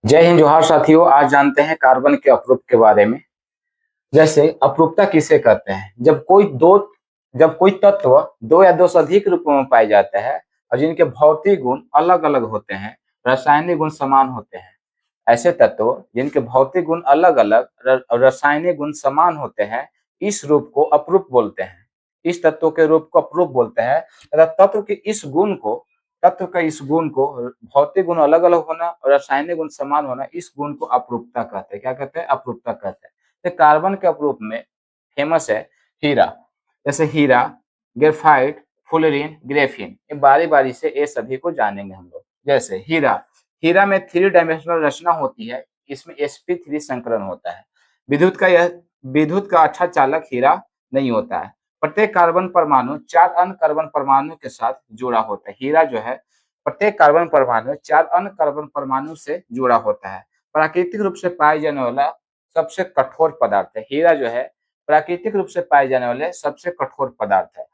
जय हिंद जोहार साथियों। आज जानते हैं कार्बन के अपरूप के बारे में। जैसे अपरूपता किसे कहते हैं? जब कोई तत्व दो या दो से अधिक रूपों में पाए जाते हैं और जिनके भौतिक गुण अलग अलग होते हैं, रासायनिक गुण समान होते हैं। ऐसे तत्व जिनके भौतिक गुण अलग अलग और रासायनिक गुण समान होते हैं, इस रूप को अपरूप बोलते हैं। इस तत्व के रूप को अपरूप बोलते हैं तथा तत्व का इस गुण को, भौतिक गुण अलग अलग होना और रासायनिक गुण समान होना, इस गुण को अपरूपता कहते हैं। क्या कहते हैं? अपरूपता कहते हैं। तो कार्बन के अपरूप में फेमस है हीरा। जैसे हीरा, ग्रेफाइट, फुलरिन, ग्रेफीन, ये बारी बारी से ये सभी को जानेंगे हम लोग। जैसे हीरा, हीरा में थ्री डायमेंशनल रचना होती है। इसमें sp3 संकरण होता है। विद्युत का अच्छा चालक हीरा नहीं होता है। प्रत्येक कार्बन परमाणु चार अन्य कार्बन परमाणु के साथ जुड़ा होता है। हीरा जो है, प्रत्येक कार्बन परमाणु चार अन्य कार्बन परमाणु से जुड़ा होता है। प्राकृतिक रूप से पाए जाने वाला सबसे कठोर पदार्थ है हीरा। जो है, प्राकृतिक रूप से पाए जाने वाले सबसे कठोर पदार्थ है।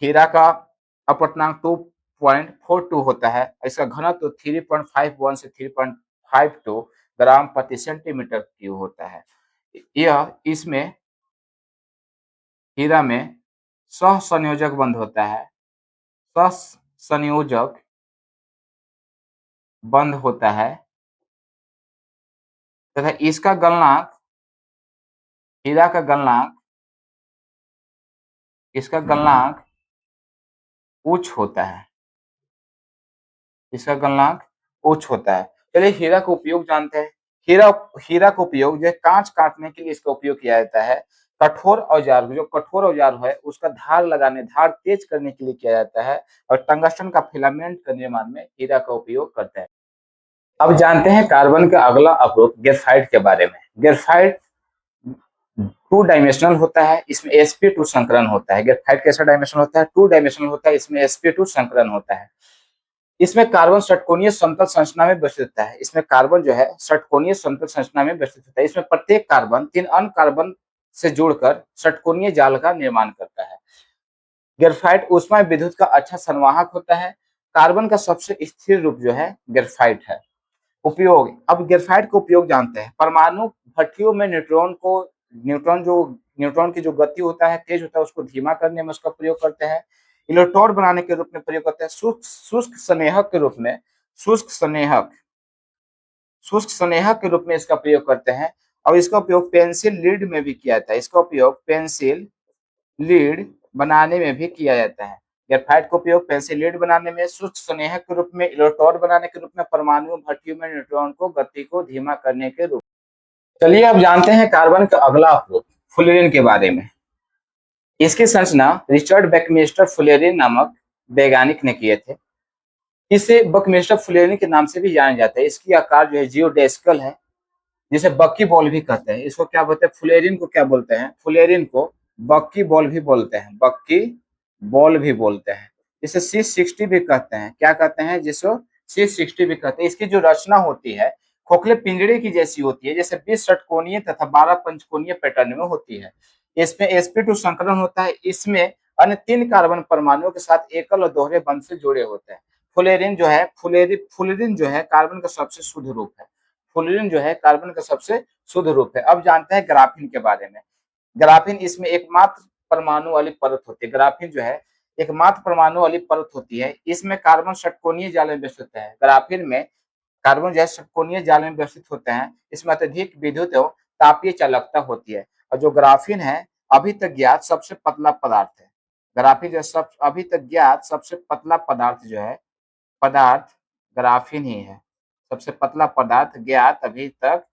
हीरा का अपवर्तनांक 2.42 होता है। इसका घनत्व 3.51 से 3.52 ग्राम प्रति सेंटीमीटर क्यूब होता है। यह इसमें हीरा में सहसंयोजक बंध होता है। सहसंयोजक बंध होता है तथा इसका गलनांक, हीरा का गलनांक, इसका गलनांक उच्च होता है। इसका गलनांक उच्च होता है। चलिए हीरा का उपयोग जानते हैं। हीरा हीरा का उपयोग जो है कांच काटने के लिए इसका उपयोग किया जाता है। कठोर औजार है उसका धार तेज करने के लिए किया जाता है। और टंगस्टन का फिलामेंट का निर्माण में हीरा का उपयोग करते हैं। अब जानते हैं कार्बन का अगला अपरूप ग्रेफाइट के बारे में। ग्रेफाइट टू डायमेंशनल होता है। इसमें sp2 संकरण होता है। ग्रेफाइट कैसा डायमेंशनल होता है? टू डायमेंशनल होता है। इसमें sp2 संकरण होता है। इसमें कार्बन षटकोणीय समतल संरचना में व्यवस्थित होता है। इसमें कार्बन जो है षटकोणीय समतल संरचना में व्यवस्थित होता है। इसमें प्रत्येक कार्बन तीन अन्य कार्बन से जुड़कर षटकोणीय जाल का निर्माण करता है। ग्रेफाइट ऊष्मा विद्युत का अच्छा संवाहक होता है। कार्बन का सबसे स्थिर रूप जो है ग्रेफाइट है। उपयोग, अब ग्रेफाइट का उपयोग जानते हैं। परमाणु भट्टियों में न्यूट्रॉन की जो गति होता है, तेज होता है, उसको धीमा करने में उसका प्रयोग करते हैं। इलेक्ट्रोड बनाने के रूप में प्रयोग करते हैं। शुष्क स्नेहक के रूप में, शुष्क स्नेहक के रूप में इसका प्रयोग करते हैं। और इसका उपयोग पेंसिल लीड में भी किया जाता है। इसका उपयोग पेंसिल लीड बनाने में भी किया जाता है। ग्रेफाइट का उपयोग पेंसिल लीड बनाने में, शुष्क स्नेहक के रूप में, इलेक्ट्रोड बनाने के रूप में, परमाणु भट्टियों में न्यूट्रॉन को गति को धीमा करने के रूप। चलिए अब जानते हैं कार्बन का अगला अपरूप फुलेरिन के बारे में। इसकी संरचना रिचर्ड बकमिस्टर फुलेरिन नामक वैज्ञानिक ने किए थे। इसे बकमिस्टर फुलेरिन के नाम से भी जाना जाता है। इसकी आकार जो है जियोडेस्कल है, जिसे बक्की बॉल भी कहते हैं। इसको क्या बोलते हैं? फुलेरिन को क्या बोलते हैं? फुलेरिन को बक्की बॉल भी बोलते हैं। बक्की बॉल भी बोलते हैं। जिसे C60 भी कहते हैं। क्या कहते हैं? जिसको C60 भी कहते हैं। इसकी जो रचना होती है खोखले पिंजरे की जैसी होती है, जैसे 20 षटकोणीय तथा 12 पंचकोणीय पैटर्न में होती है। इसमें sp2 संकलन होता है। इसमें अन्य तीन कार्बन परमाणुओं के साथ एकल और दोहरे बंध से जुड़े होते हैं। फुलेरिन जो है कार्बन का सबसे शुद्ध रूप है। फुलेरिन जो है कार्बन का सबसे शुद्ध रूप है। अब जानते हैं ग्राफीन के बारे में। ग्राफीन, इसमें एकमात्र परमाणु वाली परत होती है। ग्राफीन जो है एकमात्र परमाणु वाली परत होती है। इसमें कार्बन षटकोणीय जाल में व्यवस्थित होता है। ग्राफीन में कार्बन जो है षटकोणीय जाल में व्यवस्थित होते हैं। इसमें अत्यधिक विद्युत एवं तापीय चालकता होती है। और जो ग्राफीन है अभी तक ज्ञात सबसे पतला पदार्थ है। ग्राफीन जो सब अभी तक ज्ञात सबसे पतला पदार्थ जो है, पदार्थ ग्राफीन ही है। सबसे पतला पदार्थ ज्ञात अभी तक